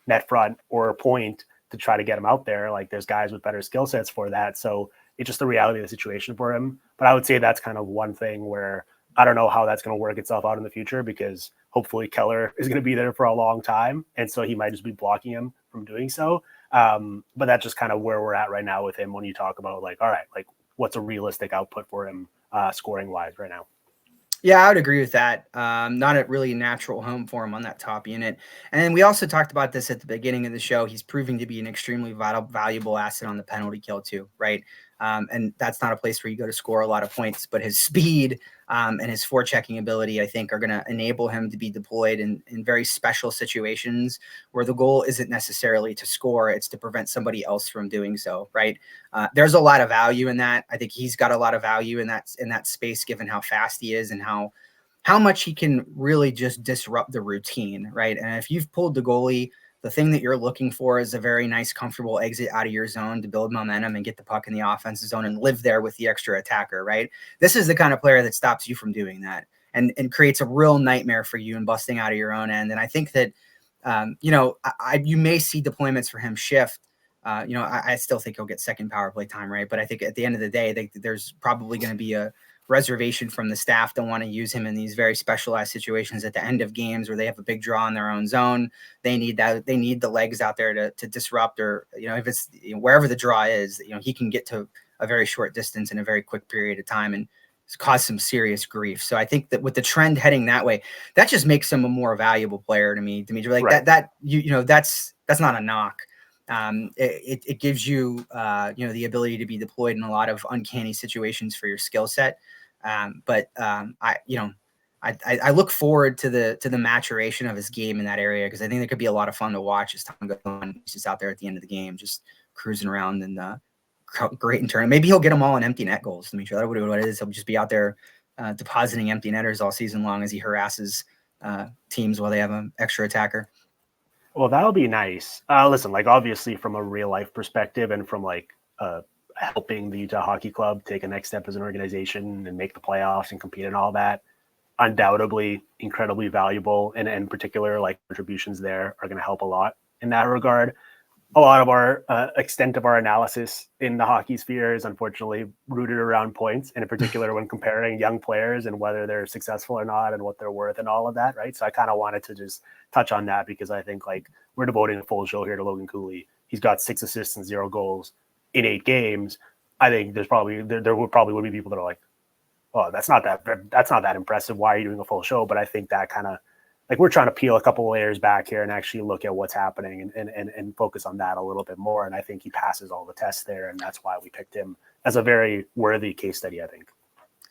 [SPEAKER 1] net front or point to try to get him out there. Like there's guys with better skill sets for that. So it's just the reality of the situation for him. But I would say that's kind of one thing where I don't know how that's going to work itself out in the future, because hopefully Keller is going to be there for a long time. And so he might just be blocking him from doing so. But that's just kind of where we're at right now with him when you talk about like, all right, like what's a realistic output for him scoring wise right now?
[SPEAKER 2] Yeah, I would agree with that. Not a really natural home for him on that top unit. And then we also talked about this at the beginning of the show. He's proving to be an extremely valuable asset on the penalty kill too, right? And that's not a place where you go to score a lot of points, but his speed and his forechecking ability, I think, are going to enable him to be deployed in very special situations where the goal isn't necessarily to score, it's to prevent somebody else from doing so, right? There's a lot of value in that. I think he's got a lot of value in that space, given how fast he is and how much he can really just disrupt the routine, right? And if you've pulled the goalie, the thing that you're looking for is a very nice, comfortable exit out of your zone to build momentum and get the puck in the offensive zone and live there with the extra attacker, right? This is the kind of player that stops you from doing that and creates a real nightmare for you and busting out of your own end. And I think that, you may see deployments for him shift. I still think he'll get second power play time, right? But I think at the end of the day, there's probably going to be a reservation from the staff to want to use him in these very specialized situations at the end of games where they have a big draw in their own zone. They need the legs out there to disrupt, or, if it's wherever the draw is, he can get to a very short distance in a very quick period of time and cause some serious grief. So I think that with the trend heading that way, that just makes him a more valuable player to me. Like right. That's not a knock. it gives you, the ability to be deployed in a lot of uncanny situations for your skill set. I look forward to the maturation of his game in that area, because I think it could be a lot of fun to watch as time goes on. He's just out there at the end of the game, just cruising around and great in turn. Maybe he'll get them all in empty net goals. Dimitri, that would be what it is. He'll just be out there depositing empty netters all season long as he harasses teams while they have an extra attacker.
[SPEAKER 1] Well, that'll be nice. Listen, like obviously from a real life perspective and from like helping the Utah Hockey Club take a next step as an organization and make the playoffs and compete and all that, undoubtedly incredibly valuable, and in particular, like contributions there are going to help a lot in that regard. A lot of our extent of our analysis in the hockey sphere is unfortunately rooted around points, and in particular when comparing young players and whether they're successful or not and what they're worth and all of that, right? So I kind of wanted to just touch on that, because I think like we're devoting a full show here to Logan Cooley. He's got 6 assists and 0 goals in 8 games. I think there would be people that are like, oh, that's not that impressive. Why are you doing a full show? But I think that kind of like we're trying to peel a couple of layers back here and actually look at what's happening and focus on that a little bit more. And I think he passes all the tests there, and that's why we picked him as a very worthy case study, I think.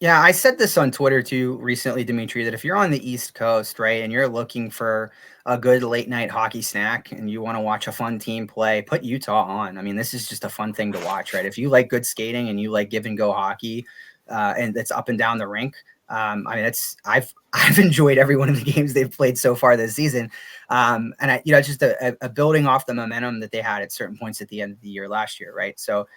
[SPEAKER 2] Yeah, I said this on Twitter too recently, Dimitri, that if you're on the East Coast, right, and you're looking for a good late night hockey snack and you want to watch a fun team play, put Utah on. I mean, this is just a fun thing to watch, right? If you like good skating and you like give and go hockey, and it's up and down the rink, I mean, I've enjoyed every one of the games they've played so far this season, and just a building off the momentum that they had at certain points at the end of the year last year, right? So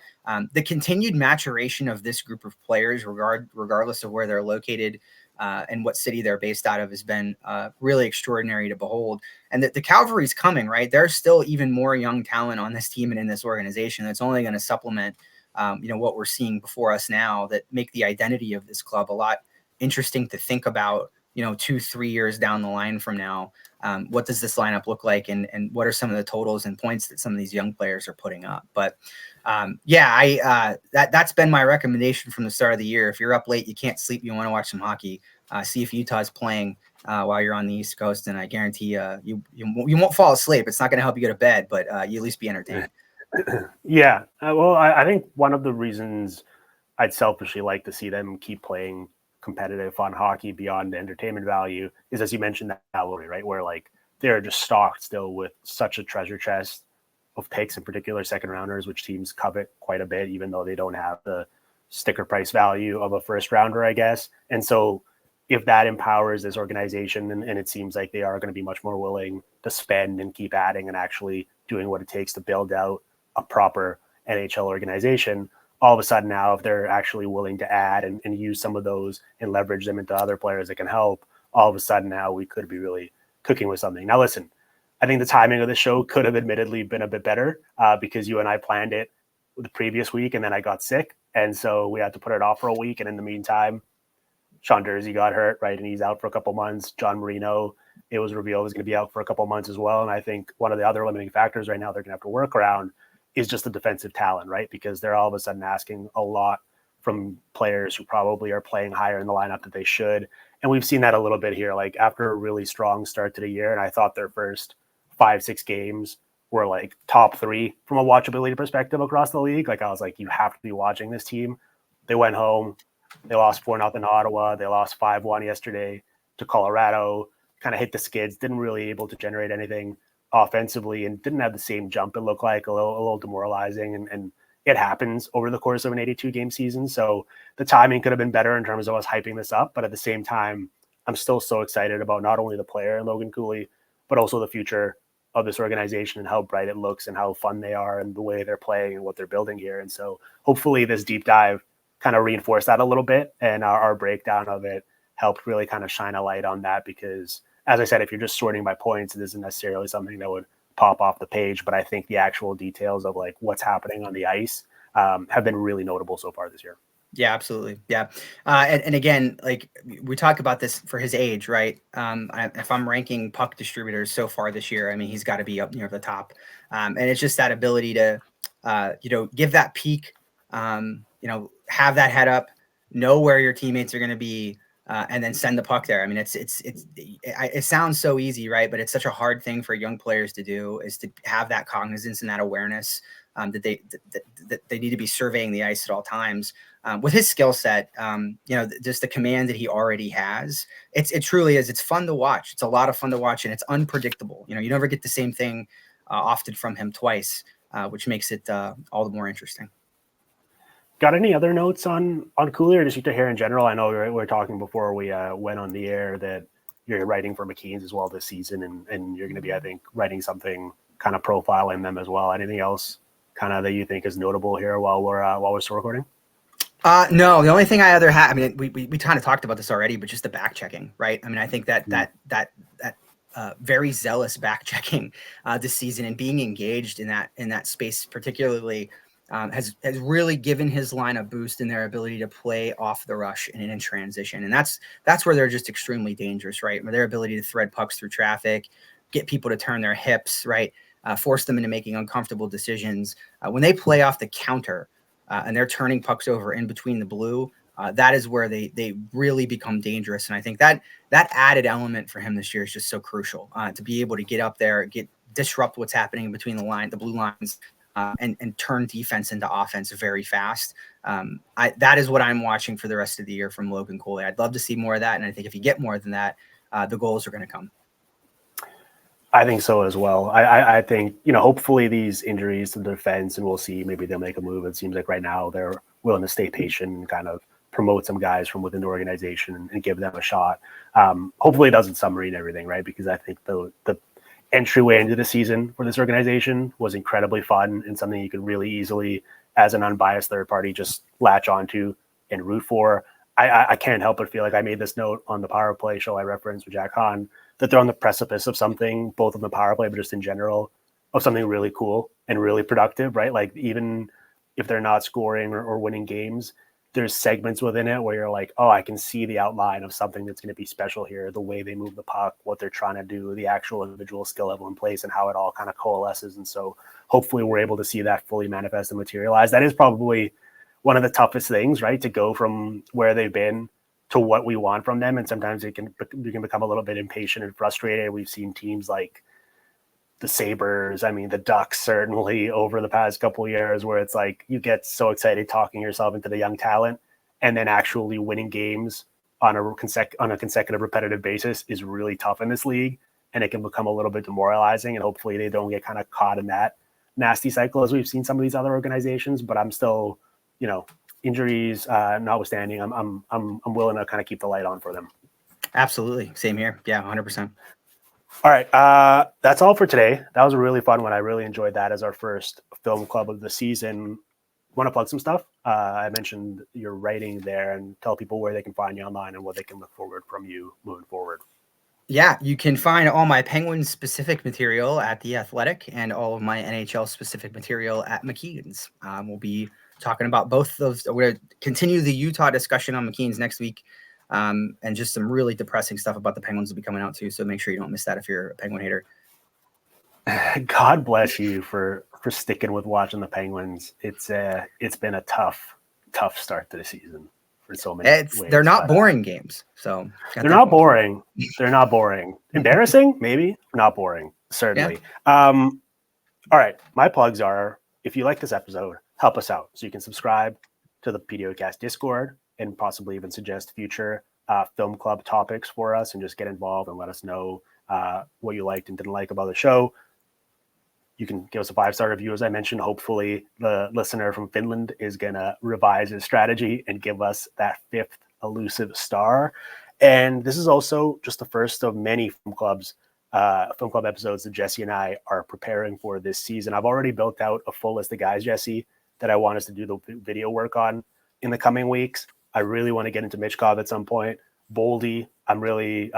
[SPEAKER 2] the continued maturation of this group of players, regardless of where they're located and what city they're based out of, has been really extraordinary to behold. And the cavalry's coming, right? There's still even more young talent on this team and in this organization that's only going to supplement what we're seeing before us now, that make the identity of this club a lot interesting to think about, 2-3 years down the line from now. What does this lineup look like, and what are some of the totals and points that some of these young players are putting up? But that's been my recommendation from the start of the year. If you're up late, you can't sleep, you want to watch some hockey, see if Utah's playing while you're on the East Coast, and I guarantee you won't fall asleep. It's not going to help you go to bed, but you at least be entertained.
[SPEAKER 1] Yeah. Well, I think one of the reasons I'd selfishly like to see them keep playing competitive, fun hockey beyond the entertainment value is, as you mentioned, that salary, right? Where like they're just stocked still with such a treasure chest of picks, in particular second rounders, which teams covet quite a bit, even though they don't have the sticker price value of a first rounder, I guess. And so if that empowers this organization, and it seems like they are going to be much more willing to spend and keep adding and actually doing what it takes to build out a proper NHL organization, all of a sudden now, if they're actually willing to add and use some of those and leverage them into other players that can help, all of a sudden now we could be really cooking with something. Now, listen, I think the timing of the show could have admittedly been a bit better because you and I planned it the previous week, and then I got sick. And so we had to put it off for a week. And in the meantime, Sean Dursey got hurt, right? And he's out for a couple months. John Marino, it was revealed, was going to be out for a couple months as well. And I think one of the other limiting factors right now they're going to have to work around is just the defensive talent, right? Because they're all of a sudden asking a lot from players who probably are playing higher in the lineup that they should. And we've seen that a little bit here, like after a really strong start to the year. And I thought their first 5-6 games were like top 3 from a watchability perspective across the league. Like I was like, you have to be watching this team. They went home. They lost 4-0 to Ottawa. They lost 5-1 yesterday to Colorado, kind of hit the skids, didn't really able to generate anything offensively, and didn't have the same jump. It looked like a little demoralizing, and it happens over the course of an 82-game season. So the timing could have been better in terms of us hyping this up. But at the same time, I'm still so excited about not only the player, Logan Cooley, but also the future of this organization and how bright it looks and how fun they are and the way they're playing and what they're building here. And so hopefully this deep dive kind of reinforced that a little bit, and our breakdown of it helped really kind of shine a light on that, because as I said, if you're just sorting by points, it isn't necessarily something that would pop off the page. But I think the actual details of like what's happening on the ice have been really notable so far this year.
[SPEAKER 2] Yeah, absolutely. Yeah. And again, like we talk about this for his age, right? If I'm ranking puck distributors so far this year, I mean, he's got to be up near the top. And it's just that ability to, give that peak, have that head up, know where your teammates are going to be, and then send the puck there. I mean, it sounds so easy, right? But it's such a hard thing for young players to do, is to have that cognizance and that awareness that they need to be surveying the ice at all times. With his skill set, just the command that he already has, it truly is. It's fun to watch. It's a lot of fun to watch, and it's unpredictable. You never get the same thing often from him twice, which makes it all the more interesting.
[SPEAKER 1] Got any other notes on Cooley, or just you to hear in general? I know we were talking before we went on the air that you're writing for McKean's as well this season, and you're going to be, I think, writing something kind of profiling them as well. Anything else kind of that you think is notable here while we're still recording?
[SPEAKER 2] No, the only thing I we kind of talked about this already, but just the back checking, right? I mean, I think that very zealous back checking this season and being engaged in that space, particularly, has really given his line a boost in their ability to play off the rush and in transition. And that's where they're just extremely dangerous, right? Their ability to thread pucks through traffic, get people to turn their hips, right? Force them into making uncomfortable decisions. When they play off the counter and they're turning pucks over in between the blue, that is where they really become dangerous. And I think that added element for him this year is just so crucial, to be able to get up there, disrupt what's happening between the blue lines, and turn defense into offense very fast. That is what I'm watching for the rest of the year from Logan Cooley. I'd love to see more of that. And I think if you get more than that, the goals are going to come.
[SPEAKER 1] I think so as well. I think, hopefully these injuries to the defense, and we'll see, maybe they'll make a move. It seems like right now they're willing to stay patient and kind of promote some guys from within the organization and give them a shot. Hopefully it doesn't submarine everything, right? Because I think the entryway into the season for this organization was incredibly fun and something you could really easily, as an unbiased third party, just latch onto and root for. I can't help but feel like I made this note on the power play show I referenced with Jack Hahn, that they're on the precipice of something, both on the power play, but just in general, of something really cool and really productive, right? Like, even if they're not scoring or winning games, there's segments within it where you're like, oh, I can see the outline of something that's going to be special here, the way they move the puck, what they're trying to do, the actual individual skill level in place, and how it all kind of coalesces. And so hopefully we're able to see that fully manifest and materialize. That is probably one of the toughest things, right? To go from where they've been to what we want from them. And sometimes you can become a little bit impatient and frustrated. We've seen teams like the Sabres, the Ducks, certainly over the past couple of years, where it's like you get so excited talking yourself into the young talent, and then actually winning games on a consecutive repetitive basis is really tough in this league, and it can become a little bit demoralizing. And hopefully they don't get kind of caught in that nasty cycle as we've seen some of these other organizations. But I'm still, injuries notwithstanding, I'm willing to kind of keep the light on for them.
[SPEAKER 2] Absolutely. Same here. Yeah, 100%.
[SPEAKER 1] All right. That's all for today. That was a really fun one. I really enjoyed that as our first film club of the season. Want to plug some stuff? I mentioned your writing there, and tell people where they can find you online and what they can look forward from you moving forward.
[SPEAKER 2] Yeah, you can find all my Penguins-specific material at The Athletic and all of my NHL-specific material at McKean's. We'll be talking about both those. We're going to continue the Utah discussion on McKean's next week, and just some really depressing stuff about the Penguins will be coming out too. So make sure you don't miss that if you're a Penguin hater.
[SPEAKER 1] God bless you for sticking with watching the Penguins. It's been a tough start to the season for so many ways.
[SPEAKER 2] They're not boring games. So
[SPEAKER 1] they're not boring. They're not boring. Embarrassing, maybe. Not boring, certainly. Yeah. All right. My plugs are, if you like this episode, help us out. So you can subscribe to the PDOcast Discord and possibly even suggest future film club topics for us, and just get involved and let us know what you liked and didn't like about the show. You can give us a 5-star review, as I mentioned. Hopefully the listener from Finland is going to revise his strategy and give us that 5th elusive star. And this is also just the first of many film club episodes that Jesse and I are preparing for this season. I've already built out a full list of guys, Jesse, that I want us to do the video work on in the coming weeks. I really want to get into Michkov at some point. Boldy, I'm really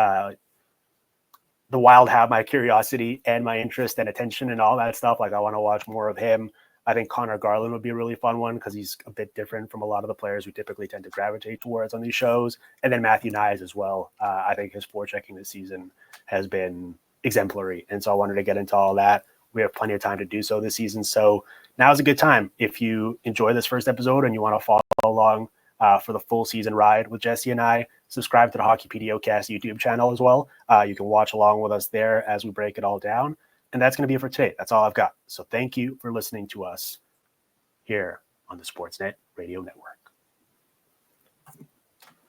[SPEAKER 1] the Wild have my curiosity and my interest and attention and all that stuff. Like, I want to watch more of him. I think Connor Garland would be a really fun one because he's a bit different from a lot of the players we typically tend to gravitate towards on these shows. And then Matthew Nyes as well. I think his forechecking this season has been exemplary. And so I wanted to get into all that. We have plenty of time to do so this season. So now's a good time. If you enjoy this first episode and you want to follow along for the full season ride with Jesse and I. Subscribe to the Hockey PDOcast YouTube channel as well. You can watch along with us there as we break it all down. And that's going to be it for today. That's all I've got. So thank you for listening to us here on the Sportsnet Radio Network.